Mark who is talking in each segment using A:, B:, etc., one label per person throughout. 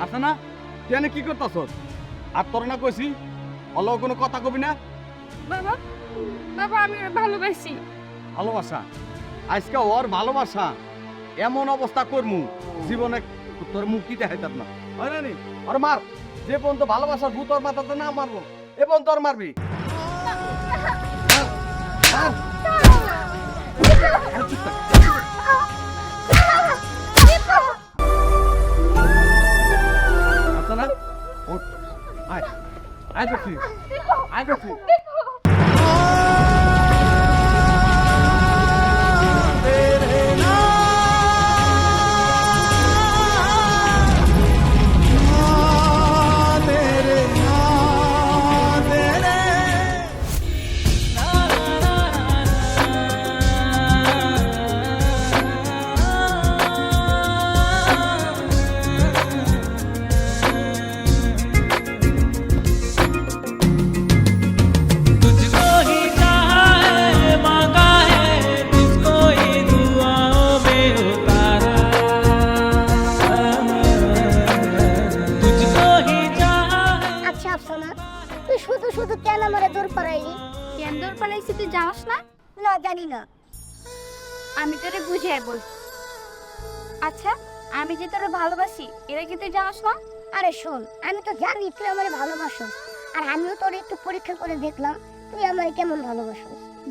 A: আছে না তুই কি করতেছস? আর তোর না কইছি অল কোনো কথা কবি না।
B: বাবা বাবা আমি ওরে ভালোবাসি।
A: ভালোবাসা? আজকে ওর ভালোবাসা এমন অবস্থা করমু জীবনে তোর মুক্তি দেখাইতাম না, হয় না নি? আর মার, যে পর্যন্ত ভালোবাসার ভূত ওর মাথাতে না মারবো এ পর্যন্ত ওর মারবি। মার, মার। চুপ থাক। আচ্ছা না ওঠ, আয় আয় দেখছি, আয় দেখছি।
B: তুই জানাস না?
C: না জানি না।
B: আমি তোরে বুঝিয়ে বল। আচ্ছা আমি যে তোরে ভালোবাসি এটা কি তুই জানাস না?
C: আরে শোন, আমি তো জানি তুই আমারে ভালোবাসিস, আর আমিও তোর একটু পরীক্ষা করে দেখলাম তুই আমারে কেমন ভালোবাসিস।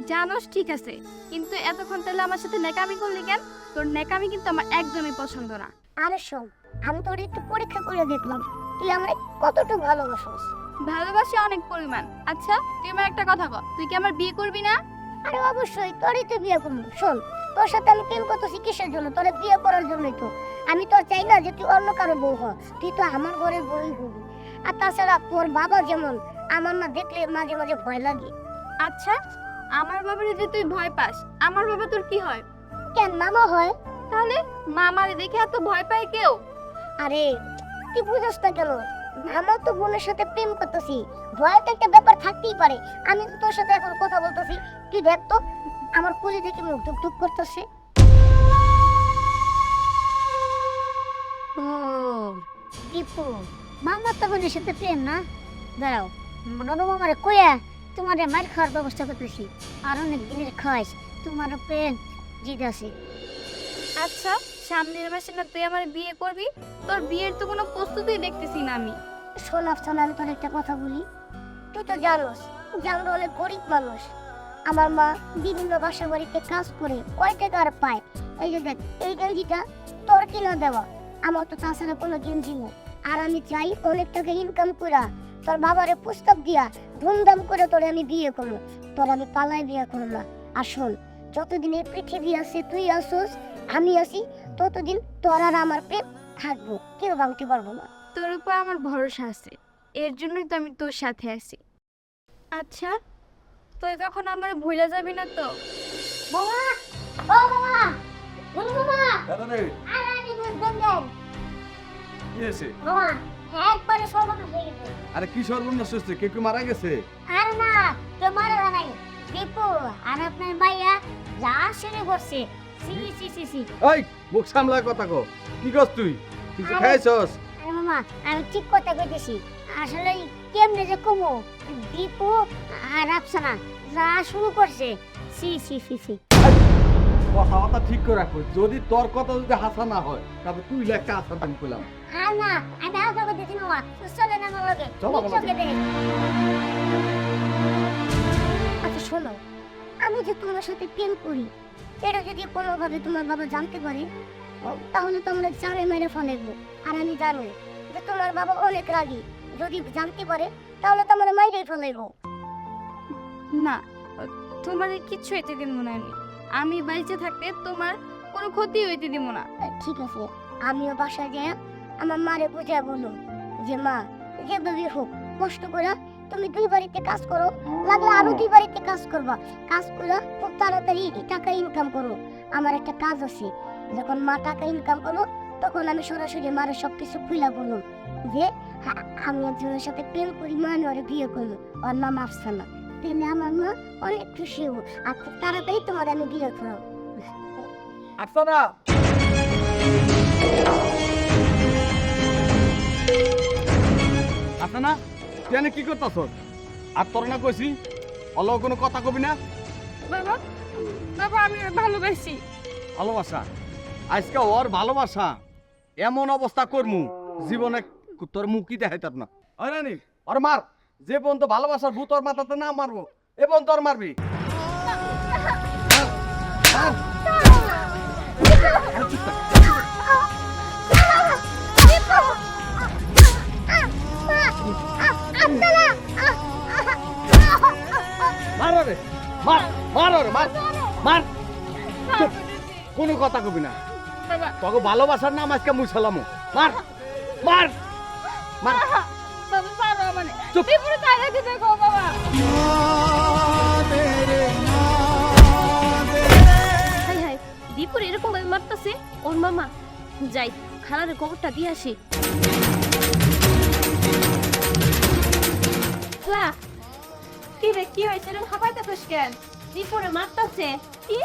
B: জানোস ঠিক আছে, কিন্তু এতক্ষণ তাহলে আমার সাথে নেকামি করলি কেন? তোর নেকামি কিন্তু আমার একদমই পছন্দ না।
C: আরে শোন, আমি তোর একটু পরীক্ষা করে দেখলাম তুই আমারে কতটুকু ভালোবাসিস।
B: ভালোবাসি অনেক পরিমাণ। আচ্ছা তুই আমার একটা কথা বল, তুই কি আমার বিয়ে করবি না?
C: আরে অবশ্যই তোরই তো বিয়ে করবো। শোন, তোর সাথে আমি প্রেম করতেছি কিসের জন্য? তোরে বিয়ে করার জন্যই তো। আমি তো চাই না যে তুই অন্য কারো বউ হ, তুই তো আমার ঘরের বউই হবি। আর তাছাড়া তোর বাবা যেমন, আমার না দেখলে মাঝে মাঝে ভয় লাগে।
B: আচ্ছা আমার বাবারে যে তুই ভয় পাস, আমার বাবা তোর কি হয়?
C: কেন মামা হয়?
B: তাহলে মামারে দেখে এত ভয় পায় কেউ?
C: আরে তুই বুঝছ না কেন? আমার তো বোনের সাথে প্রেম করতেছি, ভয় তো একটা ব্যাপার থাকতেই পারে। আমি তো তোর সাথে এখন কথা বলতেছি, তুই দেখ তো আমার কুলি দেখে মুখ ধুক ধুক করতেছে। ও দীপু, মামা তো বোনের সাথে প্রেম না? দাঁড়াও, ননু মামারে কইয়া তোমার মার খাওয়ার ব্যবস্থা করতেছি। আর অনেক দিনের খাইস, তোমার প্রেম জিত আছে।
B: আচ্ছা সামনের মাসে না তুই আমার বিয়ে করবি? তোর বিয়ের তো কোনো প্রস্তুতিই দেখতেছি না আমি।
C: শোন আফসানা, আমি তোর একটা কথা বলি। তুই তো জানোস যে আমরা অনেক গরিব মানুষ। আমার মা বিভিন্ন বাসা বাড়িতে কাজ করে কয় টাকা আর পায়। এই যে দেখ, এই গেঞ্জিটা তোর কিনা দেওয়া, আমার তো তাছাড়া কোনো গেঞ্জি নেই। আর আমি চাই অনেক টাকা ইনকাম করা তোর বাবারে প্রস্তাব দিয়া ধুমধাম করে তোরে আমি বিয়ে করবো। তোর আমি পালাই বিয়ে করবো না। আর শোন, যতদিন এই পৃথিবী আছে, তুই আসোস আমি আছি, ততদিন তোর আর আমার প্রেম থাকবো, কেউ ভাঙতে পারবো না।
B: তোর উপর আমার ভরসা আছে, এর জন্যই তো আমি তোর সাথে আছি। আচ্ছা তুই কখন আমার ভুলে যাবি না তো?
C: বাবা, ও বাবা, বল বাবা,
A: দাদা
C: আরে আমি বুঝবেন দেন
A: কি হয়েছে?
C: বাবা, একবারে সর্বনাশ হয়ে গেছে।
A: আরে কি সর্বনাশ হচ্ছে? কে কি মারা গেছে?
C: আর না, কেউ মারা নাই। দীপু আর আপনার ভাইয়া যা শুরু করছে, সি সি সি সি।
A: এই মুখ সামলায় কথা কো। কি করছ তুই? কিছু খাইছস?
C: আরে মামা, আমি ঠিক কথা কইতেছি। আসলে কেমনে যে কমো, দীপু আর আফসানা যা শুরু করছে, সি সি সি সি।
A: কথা ঠিক করে রাখো, যদি তোর কথা যদি হাসা না হয় তবে তুই লেখা হাসা তুমি কইলাম।
C: আর না, আমি আগে কইতেছি মামা, চলে না আমার লগে।
A: চলো, চলো।
C: চোখে দেখে। আচ্ছা শোনো, আমি যে তোমার সাথে প্রেম করি, এটা যদি কোনোভাবে তোমার বাবা জানতে পারে, তাহলে তো আমরা চারে মেরে ফেলবো। আর আমি জানি যে তোমার বাবা অনেক রাগী, যদি জানতে পারে তাহলে তো আমরা মাইরে ফেলবো।
B: না, তোমার কিচ্ছু হইতে দিব না। আমি বাইচে থাকতে তোমার কোনো ক্ষতি হইতে দিব না।
C: ঠিক আছে, আমিও বাসায় যাই, আমার মারে বুঝায় বলুন যে মা, যেভাবে হোক কষ্ট করে তুমি দুই বাড়িতে কাজ করো, লাগলে আরো দুই বাড়িতে কাজ করবা, কাজ করে খুব তাড়াতাড়ি টাকা ইনকাম করো। আমার একটা কাজ আছে, যখন মা টাকা ইনকাম করো তখন আমি সরাসরি মারে সবকিছু খুলে বলুন যে আমি একজনের সাথে প্রেম করি, মা ওরে বিয়ে করলো, ওর নাম আফসানা। তাহলে আমার মা অনেক খুশি হবো, আর খুব তাড়াতাড়ি তোমার আমি বিয়ে করো।
A: আফসানা তুই এনে কি করতাছ? আর তোর না কইছি অল কোনো কথা কবি না।
B: বাবা বাবা আমি ভালোবাসি।
A: ভালোবাসা? আজকে ওর ভালোবাসা এমন অবস্থা করমু জীবনে তোর মুখই দেখাইতাম না। ওই রানী ওর মার, যে পর্যন্ত ভালোবাসার ভূত ওর মাথাতে না মারবো এ পর্যন্ত ওর মারবি। মার, মার। আরে চুপ থাক। মার ওরে, মার, মার ওরে, মার, মার। চুপ, কোনো কথা কবি না।
B: বাবা
A: তোকে ভালোবাসার নাম আজকে মুছালাম। মার, মার, মার।
B: বাবা পারো মানে
A: চুপ।
B: দীপুরে তাইরা দিতে গো বাবা।
D: হাই হাই দীপুর এরকম ভাবে মারতেছে ওর মামা। যাই খালারে খবরটা দিয়ে আসি। খালা
B: কি রে কি হইছে রে হাবাইতেছস কেন?
D: দীপুরে মারতেছে।
B: কি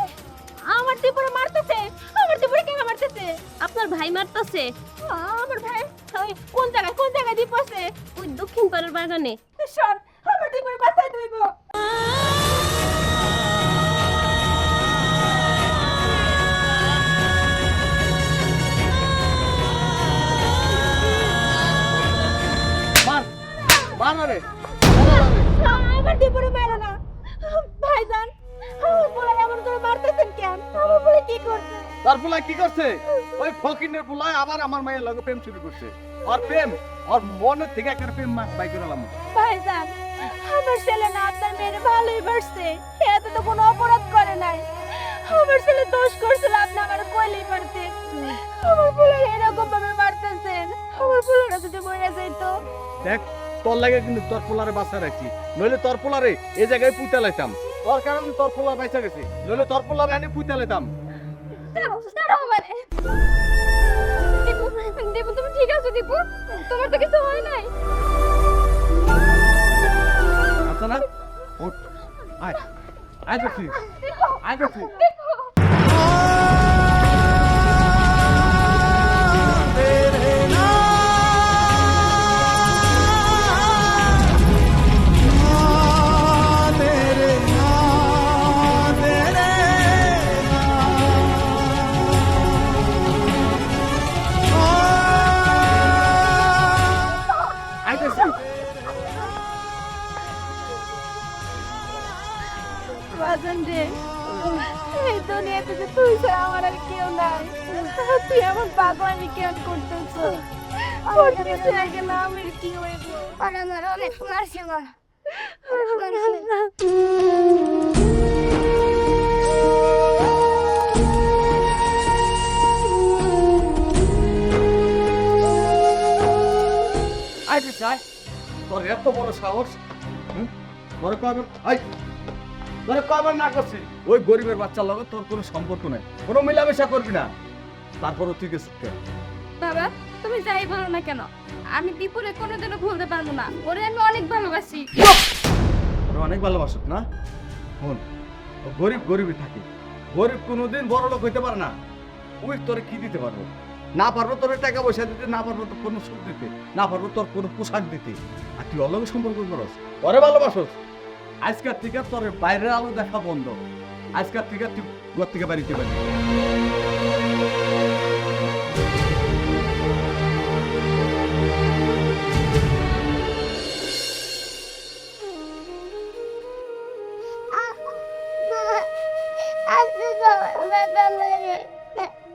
B: আমার দীপুরে মারতেছে? আমার দীপুরে কেন মারতেছে?
D: আপনার ভাই মারতেছে।
B: আমার ভাই ওই কোন জায়গায় দীপ আছে?
D: ওই দক্ষিণ পাড়ার বাগানে।
B: শোন আমার দীপুরে বাঁচাই দেব।
A: মার, মার ওরে।
B: আমার দীপুরে মেরে না ভাইজান। আমার বলে এমন করে মারতেছেন কেন? আমার বলে কি করছে?
A: তার পোলায় কি করছে? ওই ফকিনের পোলায় আবার আমার মায়ের লগে প্রেম শুরু করছে। আর প্রেম আর মনের থেকে একটা প্রেম বাই করে এলাম।
B: ভাইজান আমার ছেলে না আপনার মেয়ের ভালোই বাসছে, এত তো কোনো অপরাধ করে নাই। আমার ছেলে দোষ করছিল, আপনি আমার কইলেই পারতেন। আমার বলে এরকম ভাবে মারতেছেন, আমার বলে যদি মরে যাইতো।
A: দেখ তোর লাগে কিন্তু তোর পোলারে বাঁচা রাখছি, নইলে তোর পোলারে এই জায়গায় পুঁতে লাইতাম। তোর কারণে তোর পোলা বাইচা গেছে, নইলে তোর পোলারে আনি পুঁতে লাইতাম।
B: দাঁড়াও মানে দীপু, দীপু তুমি ঠিক আছো? দীপু তোমার তো কিছু হয় নাই?
A: আচ্ছা না, ওঠ, আয়, আয় দেখছি, আয় দেখছি।
B: বাজান রে, এই দুনিয়াতে যে তুই ছাড়া আমার আর কেউ নাই। তুই এমন পাগলামি কেন করতেছ? ওর কিছু আগে না আমার কি হইব?
C: আর আমার অনেক মারছে মা।
A: আয় দেখছি, আয়। তোর এত বড় সাহস, তোর কয়বার, আয়, তোর কয়বার না করছি? ওই গরিবের বাচ্চার লগে তোর কোনো সম্পর্ক নাই, কোনো মিলামেশা করবি না। তারপরও তুই গেছিস কেন?
B: বাবা তুমি যাই বলো না কেন, আমি দীপুরে কোনোদিনও ভুলতে পারবো না। ওরে আমি অনেক ভালোবাসি।
A: ওরা অনেক ভালোবাসত না? শোন, ও গরিব গরিবই থাকে, গরিব কোনোদিন বড় লোক হইতে পারে না। ওই তোরে কি দিতে পারবো? না পারবো তোর টাকা পয়সা দিতে, না পারবো তোর কোনো সুখ দিতে, না পারবো তোর কোনো পোশাক দিতে। আর তুই অলগে সম্পর্ক করস, ওরে ভালোবাসস। আজকের থেকে তোর বাইরের আলো দেখা বন্ধ। আজকের থেকে তুই ঘর থেকে বাড়িতে পারবি।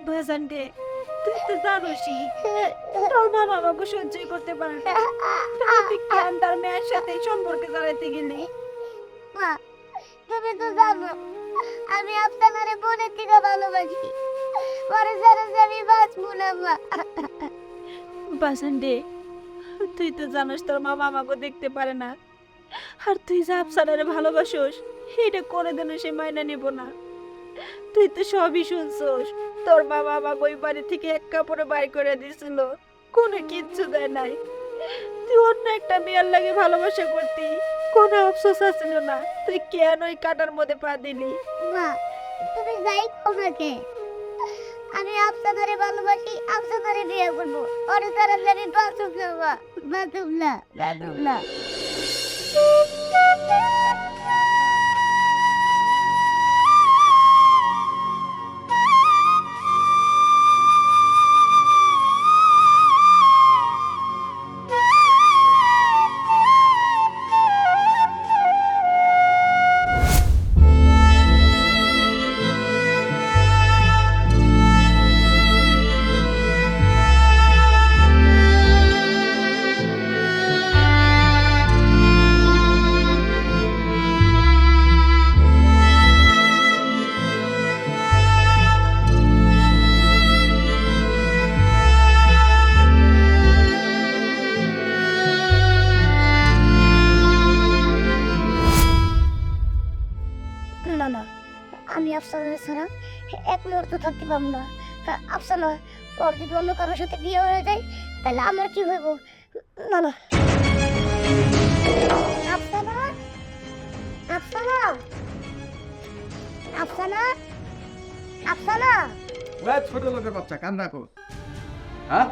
B: বাজান রে, তুই তো জানোসই তোর মা বাবাকে সহ্যই করতে পারে না। তুই কেন তার মেয়ের সাথে সম্পর্কে জড়াইতে গেলি?
C: মা, তুমি তো জানো আমি আপনার বোনের থেকে ভালোবাসি। পরে যারা আমি বাঁচবো না মা।
B: বাজান রে, তুই তো জানোস তোর মা মামাকে দেখতে পারে না। আর তুই যে আফসানারে ভালোবাসোস, এটা করে দেন সে মাইনা নিব না। তুই তো সবই শুনছোস, তোর মা আমাকে ওই বাড়ি থেকে এক কাপড়ে বাই করে দিছিল, কোনো কিচ্ছু দেয় নাই। তুই অন্য একটা মেয়ের লাগে ভালোবাসা করতি, কোনো আফসোস আসছিল না। তুই কেন ওই কাটার মধ্যে পা দিলি?
C: মা, তুমি যাই কোনাকে, আমি আপনাদের ভালোবাসি, আপনাদের বিয়ে করবো। ওর তাড়াতাড়ি বাঁচুক না মা, বাঁচুক না। না না, আমি আফসানা ছাড়া এক মুহূর্ত থাকতে পারবো না। আফসানা ওর যদি অন্য কারোর সাথে বিয়ে হয়ে যায় তাহলে আমার কি হইব? না না। আফসানা, আফসানা, আফসানা, আফসানা।
A: ওই ছোট লোকের বাচ্চা কান্না কর। হ্যাঁ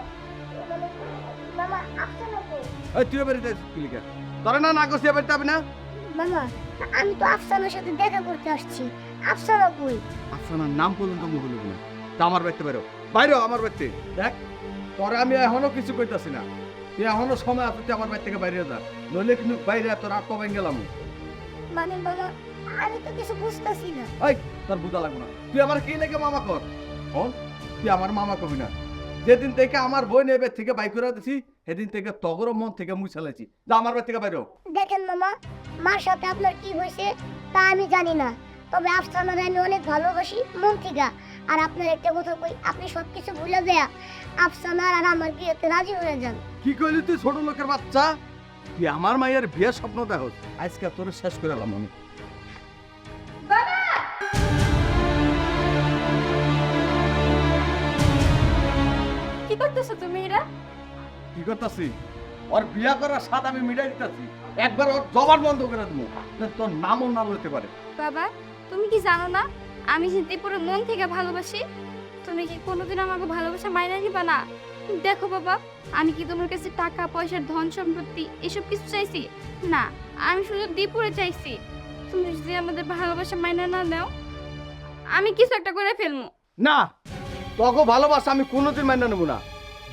C: মামা, আফসানা কই?
A: ওই তুই বাড়িতে ক্লিকা তোরা না না করছিস বাড়িতে হবে না।
C: মামা, আমি তো আফসানার সাথে দেখা করতে আসছি। আফসানা কই?
A: আফসানার নাম পর্যন্ত মুখ বলবো না। তা আমার বাড়িতে বেরো, বাইরো আমার বাড়িতে। দেখ তোরা আমি এখনো কিছু কইতাছি না, তুই এখনো সময় আছে, তুই আমার বাড়ি থেকে বাইরে যা, নইলে কিন্তু বাইরে তোর আত্ম ভেঙে গেলাম।
C: মানে মামা, আমি তো কিছু বুঝতেছি না।
A: ওই তোর বুঝা লাগবে না, তুই আমার কি লেগে মামা কর। হন তুই আমার মামা কবি না। যেদিন থেকে আমার বই নেবে থেকে বাইক করে দিছি সেদিন থেকে তগর মন থেকে মুছে লাইছি। যা আমার বাড়ি থেকে বাইরো।
C: দেখেন মামা, মার সাথে আপনার কি হয়েছে তা আমি জানি না, তবে আফসানার আমি অনেক ভালোবাসি মন থেকে। আর আপনার একটা কথা কই, আপনি সবকিছু ভুলে দেয়া আফসানার আর আমার বিয়েতে রাজি হয়ে যান।
A: কি কইলি তুই ছোট লোকের বাচ্চা? তুই আমার মায়ের বিয়ে স্বপ্ন দেখো, আজকে তোর শেষ করে এলাম আমি।
B: কি করতেছো তুমি এরা?
A: কি করতেছি? ওর বিয়া করার স্বাদ আমি মিটাই দিতেছি। একবার ওর জবান বন্ধ করে দেবো, তোর নামও না লইতে পারে।
E: বাবা, তুমি কি জানো না আমি যে দীপুরে মন থেকে ভালোবাসি? তুমি কি কোনোদিন আমাকে ভালোবাসা মাইনা নিবা না? দেখো বাবা, আমি কি তোমার কাছে টাকা পয়সা ধন সম্পত্তি এসব কিছু চাইছি না, আমি শুধু দীপুরে চাইছি। তুমি যদি আমাদের ভালোবাসা মাইনা না নাও, আমি কিছু একটা করে ফেলবো।
A: না, তোকে ভালোবাসা আমি কোনোদিন মাইনা নেবো না।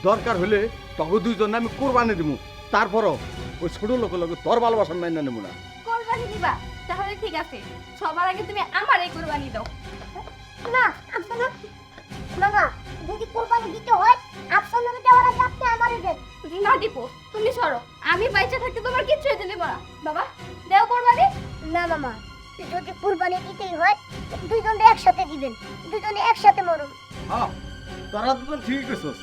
A: দরকার হলে তোকে দুইজন আমি কোরবানি দিব, তারপরও ওই ছোট লোক তোর ভালোবাসা মাইনা নেবো না।
E: কোরবানি দিবা? তাহলে ঠিক আছে, সবার আগে তুমি আমার এই কোরবানি দাও।
C: না আফসানা, মামা, যদি কোরবানি দিতে হয় আফসানার দেওয়ার আগে আপনি আমারে দেন।
E: না দীপু, তুমি সরো, আমি বাইচা থাকতে তোমার কিচ্ছু হইতে দেবো না। বাবা, দেও কোরবানি।
C: না মামা, যদি কোরবানি দিতেই হয় দুইজনে একসাথে দিবেন, দুজনে একসাথে মরুন।
A: হ্যাঁ, তোরা দুজন ঠিক কইছস।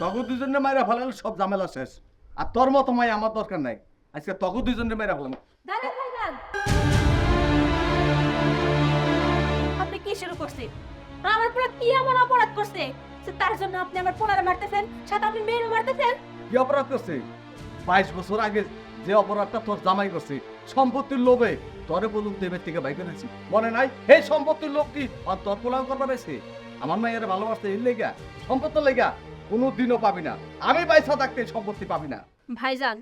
A: তোকে দুজনে মাইরা ফেলালে সব ঝামেলা শেষ। আর তোর মতো মাই আমার দরকার নাই। আজকে তোকে দুজনে মাইরা ফেলাম।
B: দাঁড়ান ভাইজান, আপনি কি শুরু করছেন? আমার পুরো কি এমন অপরাধ করছে যে তার জন্য আপনি আমার পোলারে মারতেছেন, সাথে আপনি মেয়েরও মারতেছেন?
A: কি অপরাধ করছে? 22 বছর আগে যে অপরাধটা তোর জামাই করছে, সম্পত্তির লোভে তোরে বলুন দেবের থেকে বাইক এনেছি, মনে নাই? এই সম্পত্তির লোভ কি আর তোর পোলাও করবার এসে? আমার মায়ের ভালোবাসতে এই লেগা, সম্পত্তির লেগা কোনোদিনও পাবি না। আমি পয়সা থাকতে সম্পত্তি পাবি না।
B: ভাইজান,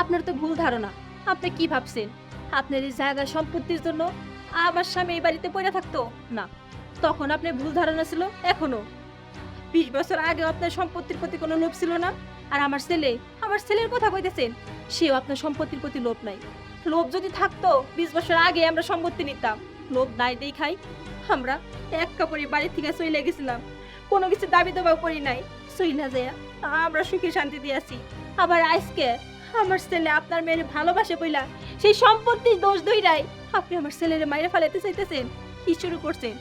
B: আপনার তো ভুল ধারণা। আপনি কি ভাবছেন আপনার এই জায়গা সম্পত্তির জন্য আমার স্বামী এই বাড়িতে পড়ে থাকতো? না, তখন আপনার ভুল ধারণা ছিল এখনো। 20 বছর আগে আপনার সম্পত্তির প্রতি কোনো লোভ ছিল না। আর আমার ছেলের কথা কইতেছেন, সেও আপনার সম্পত্তির প্রতি লোভ নাই। লোভ যদি থাকতো 20 বছর আগে আমরা সম্পত্তি নিতাম। লোভ নাই দেখাই আমরা এক কাপড়ে বাড়ি থেকে চলে গেছিলাম, কোনো কিছু দাবি দাবাও করি নাই। চইলা যায় আমরা সুখী শান্তি দিয়ে আছি। আবার আজকে আমার ছেলে আপনার মেয়ের ভালোবাসে বইলা সেই সম্পত্তির দোষ দইরাই আপনি আমার ছেলের মাইরে ফেলাতে চাইতেছেন। কি শুরু করছেন?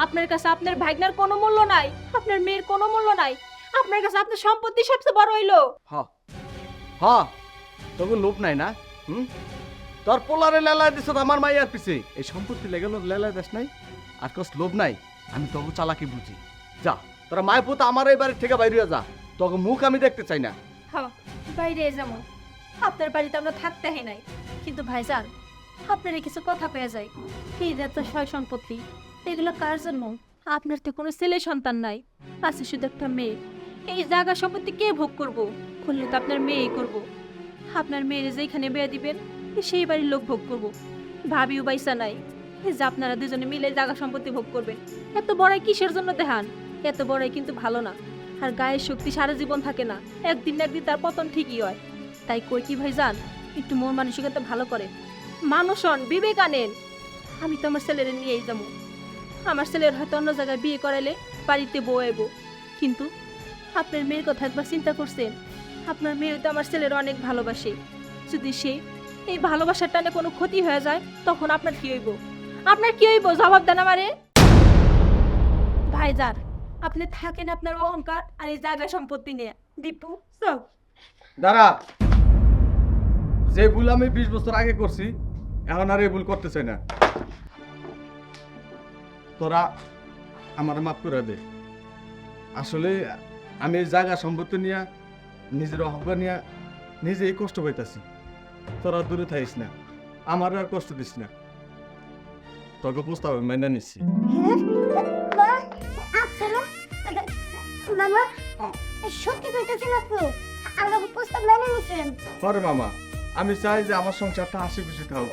B: আপনার কাছে আপনার ভাগ্নার কোনো মূল্য নাই, আপনার মেয়ের কোনো মূল্য নাই। আপনার কাছে আপনার সম্পত্তি সবচেয়ে বড় হইলো।
A: হ্যাঁ হ্যাঁ, তোকে লোভ নাই না? তোর পোলারে লেলা দিছ আমার মাইয়ার পিছে, এই সম্পত্তি লেগে লেলা দেশ নাই আর কস লোভ নাই। আমি তোকে চালাকি বুঝি। যা, তোরা মায়ের পুত আমার এই বাড়ি থেকে বাইরে যা, তোকে মুখ আমি দেখতে চাই না।
B: হ্যাঁ, বাইরে যেমন আপনার বাড়িতে আমরা থাকতে হয় নাই, কিন্তু ভাইজান আপনার কিছু কথা পেয়ে যায়। এই যে তো সয় সম্পত্তি, এগুলো কার জন্য? আপনার তো কোনো ছেলে সন্তান নাই, আছে শুধু একটা মেয়ে। এই জায়গা সম্পত্তি কে ভোগ করব? করলে তো আপনার মেয়েই করব। আপনার মেয়ের যেখানে বিয়ে দিবেন সেই বাড়ির লোক ভোগ করব। ভাবিও বাইসা নাই যে আপনারা দুজনে মিলে জায়গা সম্পত্তি ভোগ করবেন। এত বড়াই কিসের জন্য দেখান? এত বড়াই কিন্তু ভালো না। আর গায়ের শক্তি সারা জীবন থাকে না, একদিন না একদিন তার পতন ঠিকই হয়। তাই কই কি ভাইজান, একটু মন মানসিকতা ভালো করে মানুষ হন, বিবেক আনেন। আমি তো আমার ছেলের নিয়েই যাবো। আমার ছেলের হয়তো অন্য জায়গায় বিয়ে করাইলে বাড়িতে বউ আইব, কিন্তু আপনার মেয়ের কথা একবার চিন্তা করছেন? আপনার মেয়ে তো আমার ছেলের অনেক ভালোবাসে। যদি সে এই ভালোবাসার টানে কোনো ক্ষতি হয়ে যায়, তখন আপনার কি হইব? আপনার কি হইব? জবাব দেন আমারে। ভাইজান, আপনি থাকেন আপনার অহংকার আর এই জায়গা সম্পত্তি নিয়ে। দীপু সব
A: দাঁড়া, যে ভুল আমি 20 বছর আগে করছি, এখন আর এই ভুল করতে চাই না। তোরা আমার মাফ করে দে। আসলে আমি এই জায়গা সম্পত্তি নিয়ে, নিজের অহংকার নিয়ে নিজেই কষ্ট পাইতাছি। তোরা দূরে থাকিস না, আমার আর কষ্ট দিস না। তোকে প্রস্তাব মেনে নিচ্ছি।
C: মা আফসানা মামা সত্যি কইতেছেন আপনি? আমাকে প্রস্তাব মেনে নিছেন?
A: পরে মামা, আমি চাই যে আমার সংসারটা হাসি খুশি থাকুক।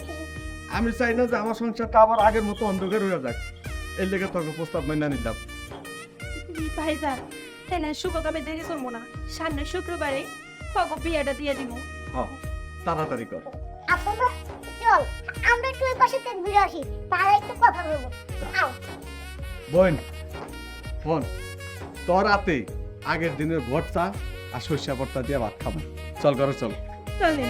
A: আমি চাই না যে আমার সংসারটা আবার আগের মতো অন্ধকার হয়ে যাক। এর লেগে তোকে প্রস্তাব মেনে নিলাম।
B: ভাইজান, তাহলে শুভকামে দেরি করবো না, সামনে শুক্রবারে পাবো বিয়েটা দিয়ে দিব।
A: হ্যাঁ, তাড়াতাড়ি কর।
C: আফসানা চল আমরা একটু ওই পাশে থেকে ঘুরে আসি, তারা একটু কথা বলবো। আও
A: বোন, ফোন তোর রাতে আগের দিনের ভর্তা আর সর্ষা ভর্তা দিয়ে ভাত খাবো। চল ঘরে চল।
B: চলেন।